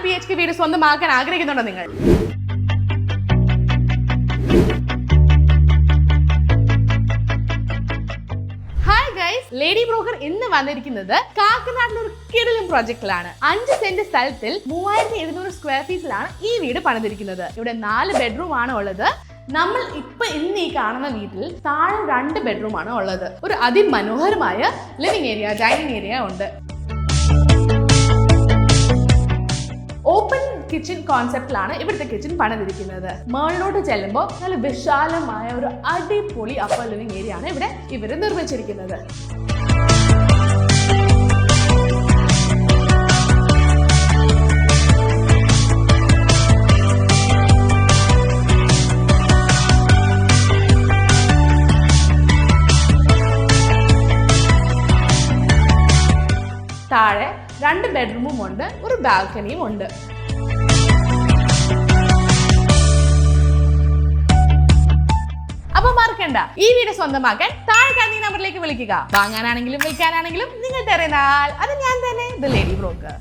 BHK വീട് സ്വന്തമാക്കാൻ ആഗ്രഹിക്കുന്നുണ്ടോ നിങ്ങൾ? ലേഡി ബ്രോക്കർ ഇന്ന് വന്നിരിക്കുന്നത് കാക്കനാട്ടിലെ ഒരു കിടിലൻ പ്രോജക്റ്റിലാണ്. 5 സെന്റ് സ്ഥലത്തിൽ 3700 സ്ക്വയർ ഫീറ്റിലാണ് ഈ വീട് പണിതിരിക്കുന്നത്. ഇവിടെ 4 ബെഡ്റൂം ആണ് ഉള്ളത്. നമ്മൾ ഇന്ന് ഈ കാണുന്ന വീട്ടിൽ താഴെ 2 ബെഡ്റൂം ആണ് ഉള്ളത്. ഒരു അതിമനോഹരമായ ലിവിംഗ് ഏരിയ, ഡൈനിങ് ഏരിയ ഉണ്ട്. ഓപ്പൺ കിച്ചൺ കോൺസെപ്റ്റിലാണ് ഇവിടുത്തെ കിച്ചൺ പണിതിരിക്കുന്നത്. മുകളിലോട്ട് ചെല്ലുമ്പോൾ നല്ല വിശാലമായ ഒരു അടിപൊളി അപ്പർ ലിവിംഗ് ഏരിയ ആണ് ഇവിടെ ഇവർ നിർമ്മിച്ചിരിക്കുന്നത്. താഴെ 2 ബെഡ്റൂമും ഉണ്ട്, ഒരു ബാൽക്കണിയും ഉണ്ട്. അപ്പൊ മറക്കണ്ട, ഈ വീട് സ്വന്തമാക്കാൻ താഴെ കാണുന്ന നമ്പറിലേക്ക് വിളിക്കുക. വാങ്ങാനാണെങ്കിലും വിൽക്കാനാണെങ്കിലും നിങ്ങൾ തരുന്നാൽ അത് ഞാൻ തന്നെ, ദ ലേഡി ബ്രോക്കർ.